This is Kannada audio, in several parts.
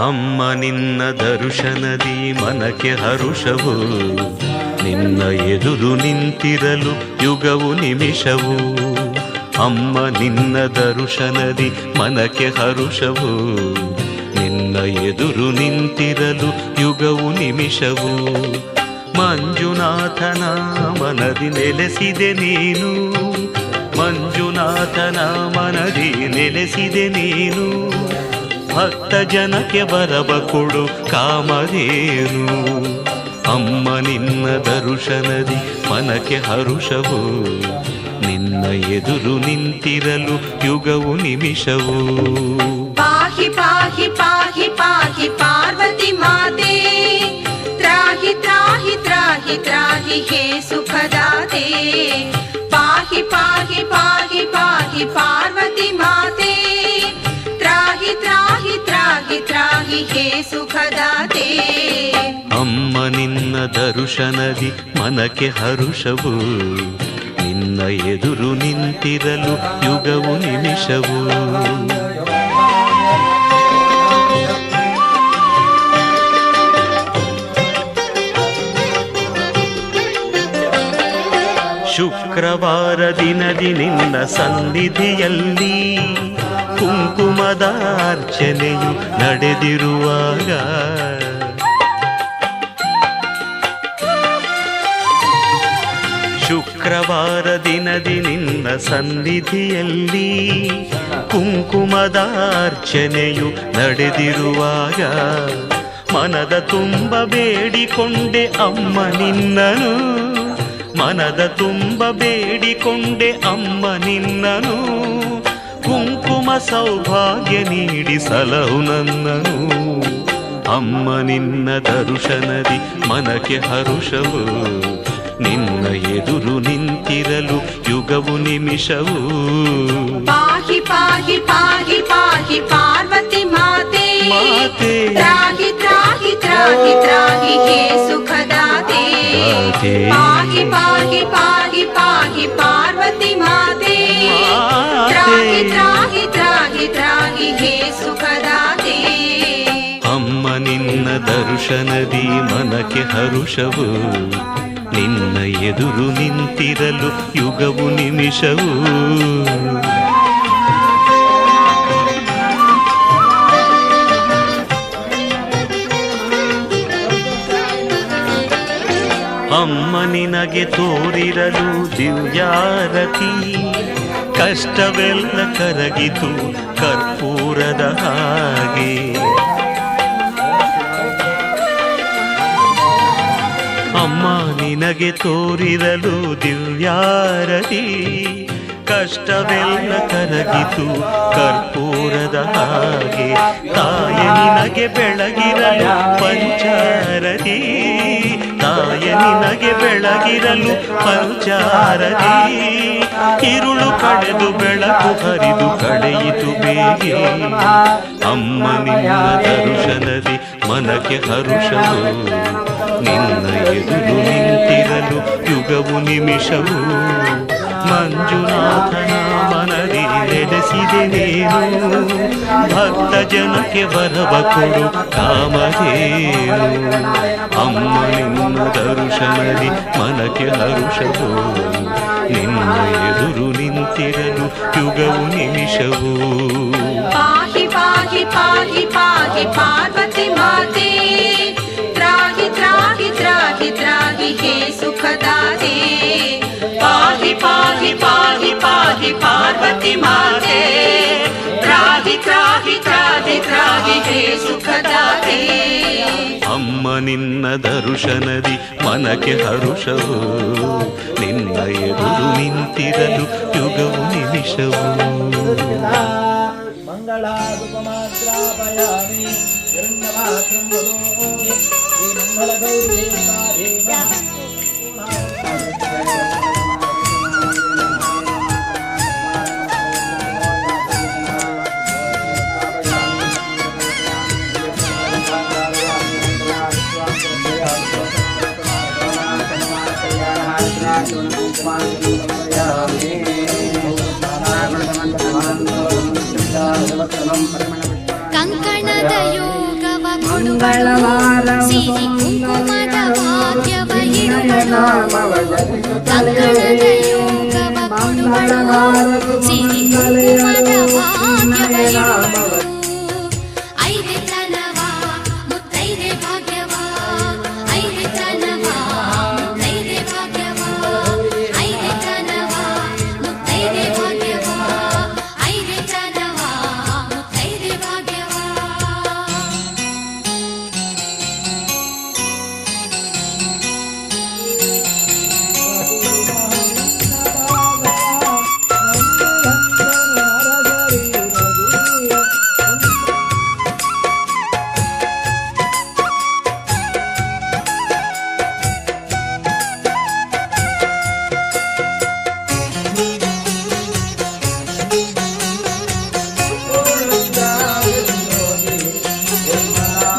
ಅಮ್ಮ ನಿನ್ನ ದರ್ಶನದಿ ಮನಕ್ಕೆ ಹರುಷವು, ನಿನ್ನ ಎದುರು ನಿಂತಿರಲು ಯುಗವು ನಿಮಿಷವು. ಅಮ್ಮ ನಿನ್ನ ದರ್ಶನದಿ ಮನಕ್ಕೆ ಹರುಷವು, ನಿನ್ನ ಎದುರು ನಿಂತಿರಲು ಯುಗವು ನಿಮಿಷವು. ಮಂಜುನಾಥನ ಮನದಿ ನೆಲೆಸಿದೆ ನೀನು, ಮಂಜುನಾಥನ ಮನದಿ ನೆಲೆಸಿದೆ ನೀನು. ಭಕ್ತ ಜನಕ್ಕೆ ಬರವ ಕೊಡು ಕಾಮಧೇನು. ಅಮ್ಮ ನಿನ್ನ ದರ್ಶನದಿ ಮನಕ್ಕೆ ಹರುಷವು, ನಿನ್ನ ಎದುರು ನಿಂತಿರಲು ಯುಗವು ನಿಮಿಷವು. ಪಾಹಿ ಪಾಹಿ ಪಾಹಿ ಪಾಹಿ ಪಾರ್ವತಿ ಮಾತೆ, ತ್ರಾಹಿ ತ್ರಾಹಿ ತ್ರಾಹಿ ತ್ರಾಹಿ ಹೇ ಸುಖದಾತೆ. ಪಾಹಿ ಪಾಹಿ ಪಾಹಿ ಪಾಹಿ ಪಾರ್ವತಿ ಮಾತೆ, ತ್ರಾಹಿ ತ್ರಾಹಿ ತ್ರಾಹಿ ತ್ರಾಹಿ ಹೇ ಸುಖದಾತೆ. ಅಮ್ಮ ನಿನ್ನ ದರ್ಶನದಿ ಮನಕ್ಕೆ ಹರುಷವು, ನಿನ್ನ ಎದುರು ನಿಂತಿರಲು ಯುಗವು ನಿಮಿಷವು. ಶುಕ್ರವಾರ ದಿನದಿ ನಿನ್ನ ಸನ್ನಿಧಿಯಲ್ಲಿ ಕುಂಕುಮದ ಅರ್ಚನೆಯು ನಡೆದಿರುವಾಗ, ಶುಕ್ರವಾರ ದಿನದಿ ನಿನ್ನ ಸನ್ನಿಧಿಯಲ್ಲಿ ಕುಂಕುಮದ ಅರ್ಚನೆಯು ನಡೆದಿರುವಾಗ, ಮನದ ತುಂಬ ಬೇಡಿಕೊಂಡೆ ಅಮ್ಮ ನಿನ್ನನು, ಮನದ ತುಂಬ ಬೇಡಿಕೊಂಡೆ ಅಮ್ಮ ನಿನ್ನನು. ಕುಂಕುಮ ಸೌಭಾಗ್ಯ ನೀಡಿ ಸಲಹು ನನ್ನನು. ಅಮ್ಮ ನಿನ್ನ ದರ್ಶನದಿ ಮನಕ್ಕೆ ಹರುಷವು, ನಿನ್ನ ಎದುರು ನಿಂತಿರಲು ಯುಗವು ನಿಮಿಷವು. ಪಾಹಿ ಪಾಹಿ ಪಾಹಿ ಪಾಹಿ ಪಾರ್ವತಿ ಮಾತೆ, ತ್ರಾಹಿ ತ್ರಾಹಿ ತ್ರಾಹಿ ತ್ರಾಹಿ ಹೇ ಸುಖದಾತೆ. ಪಾಹಿ ಪಾಹಿ ಪಾಹಿ ಪಾಹಿ ಪಾರ್ವತಿ ಮಾತೆ, ತ್ರಾಹಿ ತ್ರಾಹಿ ತ್ರಾಹಿ ತ್ರಾಹಿ ಹೇ ಸುಖದಾತೆ. ಅಮ್ಮ ನಿನ್ನ ದರ್ಶನದಿ ಮನಕ್ಕೆ ಹರುಷವು, ನಿನ್ನ ಎದುರು ನಿಂತಿರಲು ಯುಗವು ನಿಮಿಷವು. ಅಮ್ಮ ನಿನಗೆ ತೋರಿರಲು ದಿವ್ಯಾರತಿ, ಕಷ್ಟವೆಲ್ಲ ಕರಗಿತು ಕರ್ಪೂರದ ಹಾಗೆ. ಅಮ್ಮ ನಿನಗೆ ತೋರಿರಲು ದಿವ್ಯಾರತಿ, ಕಷ್ಟವೆಲ್ಲ ಕರಗಿತು ಕರ್ಪೂರದ ಹಾಗೆ. ತಾಯ ನಿನಗೆ ಬೆಳಗಿರಲು ಪಂಚಾರತಿ, ತಾಯ ನಿನಗೆ ಬೆಳಗಿರಲು ಪಂಚಾರತಿ. ഇരുಳು ಕಳೆದು ಬೆಳಕು ಹರಿದು ಕಳೆಯಿತು ಬೇಗೆ. ಅಮ್ಮ ನಿನ್ನ ದರ್ಶನದಿ ಮನಕ್ಕೆ ಹರುಷವು, ನಿನ್ನ ಎದುರು ನಿಂತಿರಲು ಯುಗವು ನಿಮಿಷವು. ಮಂಜುನಾಥನ ಮನದಿ ನೆಲೆಸಿದೆ ನೀನು, ಭಕ್ತ ಜನಕ್ಕೆ ಬರವ ಕೊಡು ಕಾಮಧೇನು. ಅಮ್ಮ ನಿನ್ನ ದರ್ಶನದಿ ಮನಕ್ಕೆ ಹರುಷವು, ನಿನ್ನ ಎದುರು ನಿಂತಿರಲು ಯುಗವು ನಿಮಿಷವು. ಪಾಹಿ ಪಾಹಿ ಪಾಹಿ ಪಾಹಿ ಪಾರ್ವತಿ ಮಾತೆ, ತ್ರಾಹಿ ತ್ರಾಹಿ ತ್ರಾಹಿ ತ್ರಾಹಿ ಹೇ ಸುಖದಾತೆ. ಪಾಹಿ ಪಾಹಿ ಪಾಹಿ ಪಾಹಿ ಪಾರ್ವತಿ ಮಾತೆ, ತ್ರಾಹಿ ತ್ರಾಹಿ ತ್ರಾಹಿ ತ್ರಾಹಿ ಹೇ ಸುಖದಾತೆ. ಅಮ್ಮ ನಿನ್ನ ದರ್ಶನದಿ ಮನಕ್ಕೆ ಹರುಷವು, ನಿನ್ನ ಎದುರು ನಿಂತಿರಲು ಯುಗವು ನಿಮಿಷವು. ಮಂಗಳಾಗುಪಮಾಗ್ರಾಪಯಾಮಿ ಹಿರಣ್ಯಪಾತ್ರಂ ವದೋಮಿ ಶ್ರೀ ಮಂಗಳಗೌರಿದೇವಾಯೇ ಕಂಕಣದ ಯೋಗವ ಕೊಡುವಳು ಸಿರಿ ಕುಂಕುಮದ ಭಾಗ್ಯವ ಇಡುವಳು ಕಂಕಣದ ಯೋಗವ ಕೊಡುವಳು ಸಿರಿ ಕುಂಕುಮದ ಭಾಗ್ಯವ ಇಡುವಳು ಐದೆ ತನವ ಮುತ್ತೈದೆ ಭಾಗ್ಯವ ಐದೆ ತನವ ಮುತ್ತೈದೆ ಭಾಗ್ಯವ ಐದೆ ತನವ ಮುತ್ತೈದೆ ಭಾಗ್ಯವ ಐದೆ ತನವ ಮುತ್ತೈದೆ ಭಾಗ್ಯವ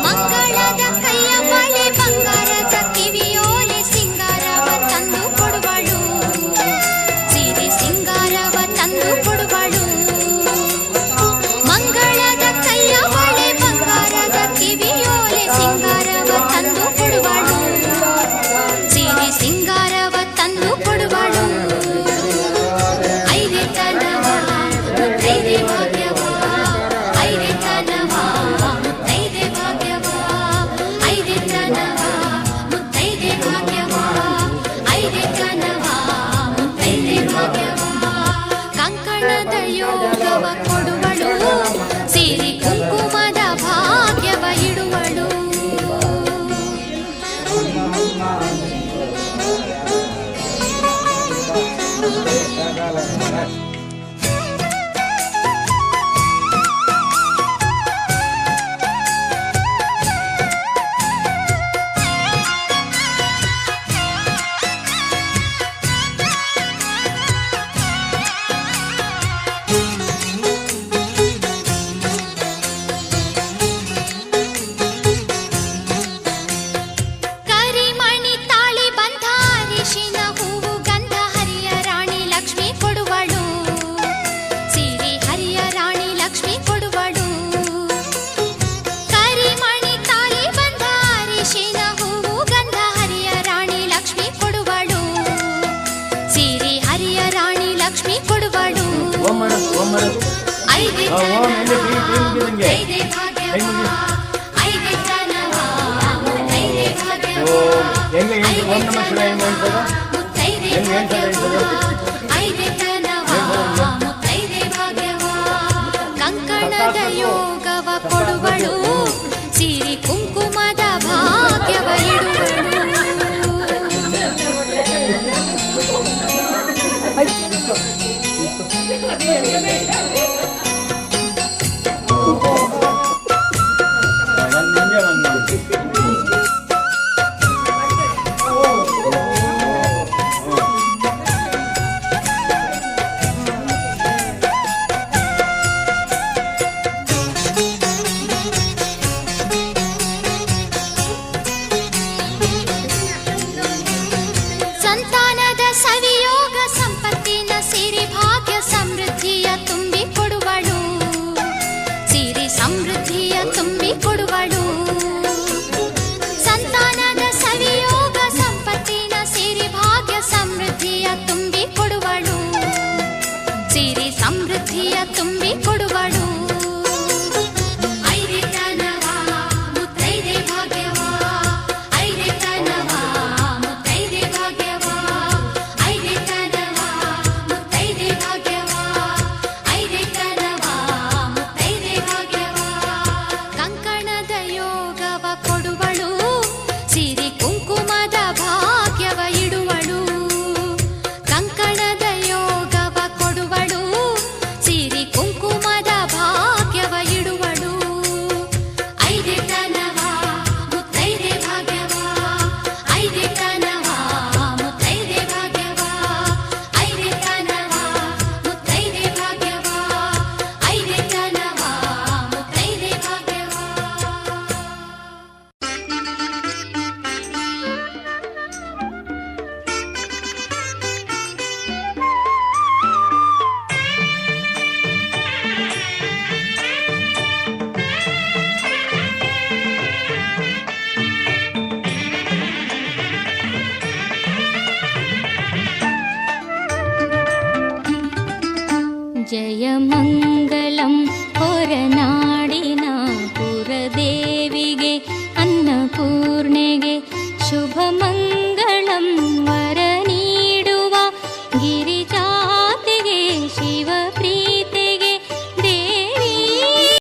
ಮಂಗಳದ ಕೈಯ ಬಳೆ ಬಂಗಾರದ ಕಿವಿಯೋಲೆ ಸಿಂಗಾರವ ತಂದು ಕೊಡುವಳು ಸೀರೆ ಸಿಂಗಾರವ ತಂದು ಕೊಡುವಳು ಮಂಗಳದ ಕೈಯ ಬಳೆ ಬಂಗಾರದ ಕಿವಿಯೋಲೆ ಸಿಂಗಾರವ ತಂದು ಕೊಡುವಳು ಸೀರೆ ಸಿಂಗಾರವ ತಂದು ಕೊಡುವಳು ಐದೆ ತನವ ಮುತ್ತೈದೆ ಭಾಗ್ಯವ ಐದೆ ತನವ ಮುತ್ತೈದೆ ಭಾಗ್ಯವ ಐದೆ ತನವ ಮುತ್ತೈದೆ ಭಾಗ್ಯವ ಐದೆ ತನವ ಮುತ್ತೈದೆ ಭಾಗ್ಯವ ಕಂಕಣದ ಯೋಗವ ಕೊಡುವಳು ಸಿರಿ ಕುಂಕುಮದ ಭಾಗ್ಯವ ಇಡುವಳು ಕರಿಮಣಿ ತಾಳಿ ಬಂಧ ಅರಿಶಿನ ಹೂವು ಗಂಧ ಹರಿಯ ರಾಣಿ ಲಕ್ಷ್ಮಿ ಕೊಡುವಳು ಸಿರಿ ಹರಿಯ ರಾಣಿ ಲಕ್ಷ್ಮಿ ಕೊಡುವಳು ಕರಿಮಣಿ ತಾಳಿ ಬಂಧ ಅರಿಶಿನ ಹೂವು ಗಂಧ ಹರಿಯ ರಾಣಿ ಲಕ್ಷ್ಮಿ ಕೊಡುವಳು ಸಿರಿ ಹರಿಯ ರಾಣಿ ಲಕ್ಷ್ಮಿ ಕೊಡುವಳು ಐದೆ ತನವ ಐದೆ ಭಾಗ್ಯವ ಐದೆ ತನವ ಐದೆ ಭಾಗ್ಯವ ಹೆಂಗೆ ಓಂ ನಮಃ ಶಿವಾಯ ಮುತ್ತೈದೆ ಭಾಗ್ಯವ